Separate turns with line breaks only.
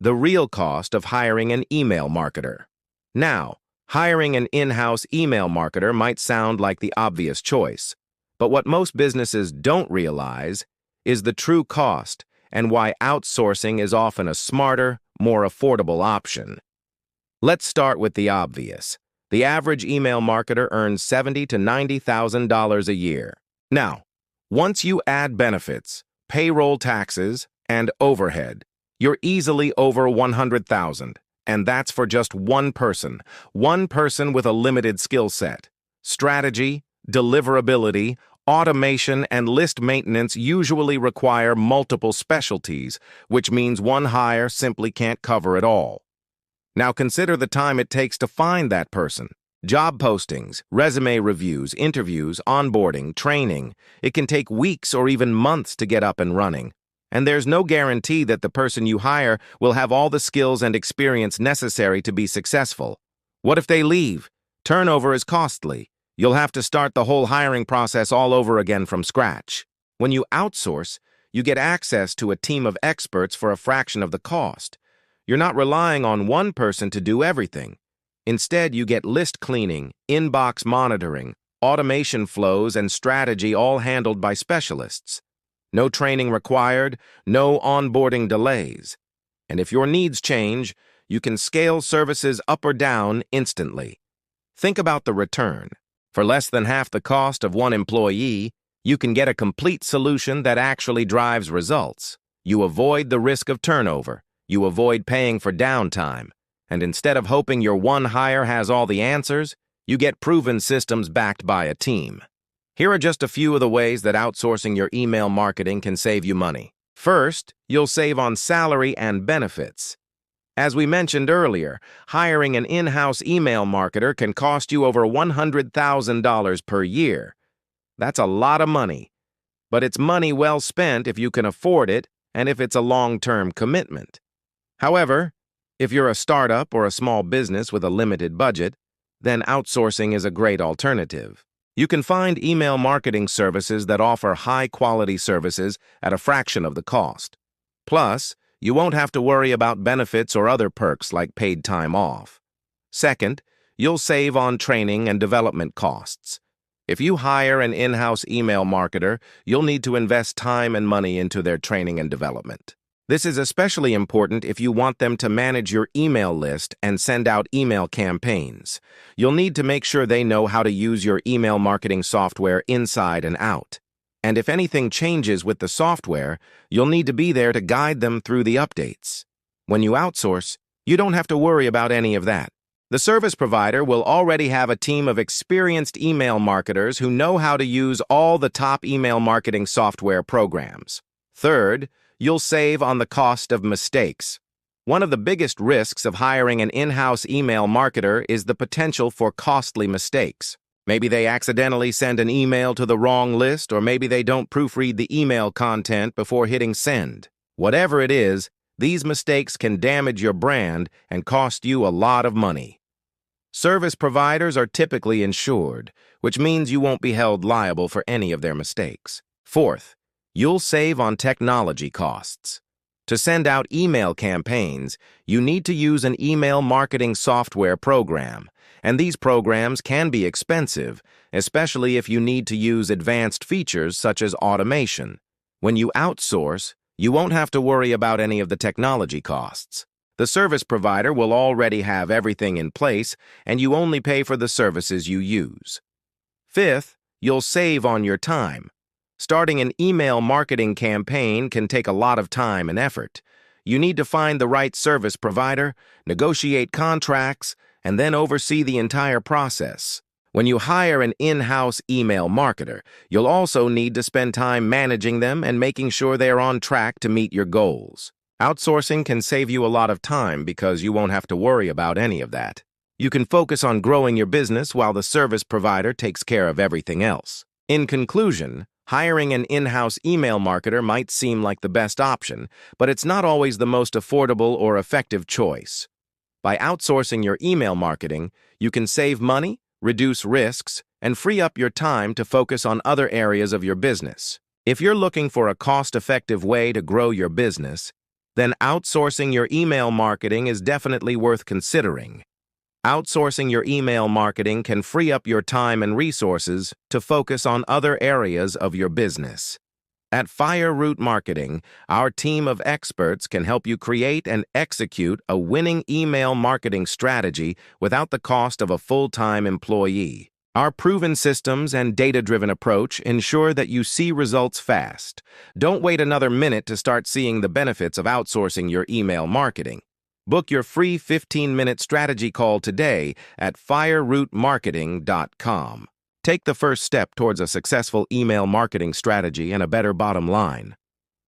the real cost of hiring an email marketer. Now, hiring an in-house email marketer might sound like the obvious choice, but what most businesses don't realize is the true cost and why outsourcing is often a smarter, more affordable option. Let's start with the obvious. The average email marketer earns $70,000 to $90,000 a year. Now, once you add benefits, payroll taxes, and overhead, you're easily over $100,000, and that's for just one person with a limited skill set. Strategy, deliverability, automation, and list maintenance usually require multiple specialties, which means one hire simply can't cover it all. Now consider the time it takes to find that person. Job postings, resume reviews, interviews, onboarding, training. It can take weeks or even months to get up and running. And there's no guarantee that the person you hire will have all the skills and experience necessary to be successful. What if they leave? Turnover is costly. You'll have to start the whole hiring process all over again from scratch. When you outsource, you get access to a team of experts for a fraction of the cost. You're not relying on one person to do everything. Instead, you get list cleaning, inbox monitoring, automation flows, and strategy all handled by specialists. No training required, no onboarding delays. And if your needs change, you can scale services up or down instantly. Think about the return. For less than half the cost of one employee, you can get a complete solution that actually drives results. You avoid the risk of turnover. You avoid paying for downtime. And instead of hoping your one hire has all the answers, you get proven systems backed by a team. Here are just a few of the ways that outsourcing your email marketing can save you money. First, you'll save on salary and benefits. As we mentioned earlier, hiring an in-house email marketer can cost you over $100,000 per year. That's a lot of money, but it's money well spent if you can afford it and if it's a long-term commitment. However, if you're a startup or a small business with a limited budget, then outsourcing is a great alternative. You can find email marketing services that offer high-quality services at a fraction of the cost. Plus, you won't have to worry about benefits or other perks like paid time off. Second, you'll save on training and development costs. If you hire an in-house email marketer, you'll need to invest time and money into their training and development. This is especially important if you want them to manage your email list and send out email campaigns. You'll need to make sure they know how to use your email marketing software inside and out. And if anything changes with the software, you'll need to be there to guide them through the updates. When you outsource, you don't have to worry about any of that. The service provider will already have a team of experienced email marketers who know how to use all the top email marketing software programs. Third, you'll save on the cost of mistakes. One of the biggest risks of hiring an in-house email marketer is the potential for costly mistakes. Maybe they accidentally send an email to the wrong list, or maybe they don't proofread the email content before hitting send. Whatever it is, these mistakes can damage your brand and cost you a lot of money. Service providers are typically insured, which means you won't be held liable for any of their mistakes. Fourth, you'll save on technology costs. To send out email campaigns, you need to use an email marketing software program, and these programs can be expensive, especially if you need to use advanced features such as automation. When you outsource, you won't have to worry about any of the technology costs. The service provider will already have everything in place, and you only pay for the services you use. Fifth, you'll save on your time. Starting an email marketing campaign can take a lot of time and effort. You need to find the right service provider, negotiate contracts, and then oversee the entire process. When you hire an in-house email marketer, you'll also need to spend time managing them and making sure they are on track to meet your goals. Outsourcing can save you a lot of time because you won't have to worry about any of that. You can focus on growing your business while the service provider takes care of everything else. In conclusion, hiring an in-house email marketer might seem like the best option, but it's not always the most affordable or effective choice. By outsourcing your email marketing, you can save money, reduce risks, and free up your time to focus on other areas of your business. If you're looking for a cost-effective way to grow your business, then outsourcing your email marketing is definitely worth considering. Outsourcing your email marketing can free up your time and resources to focus on other areas of your business. At Fire Root Marketing, our team of experts can help you create and execute a winning email marketing strategy without the cost of a full-time employee. Our proven systems and data-driven approach ensure that you see results fast. Don't wait another minute to start seeing the benefits of outsourcing your email marketing. Book your free 15-minute strategy call today at firerootmarketing.com. Take the first step towards a successful email marketing strategy and a better bottom line.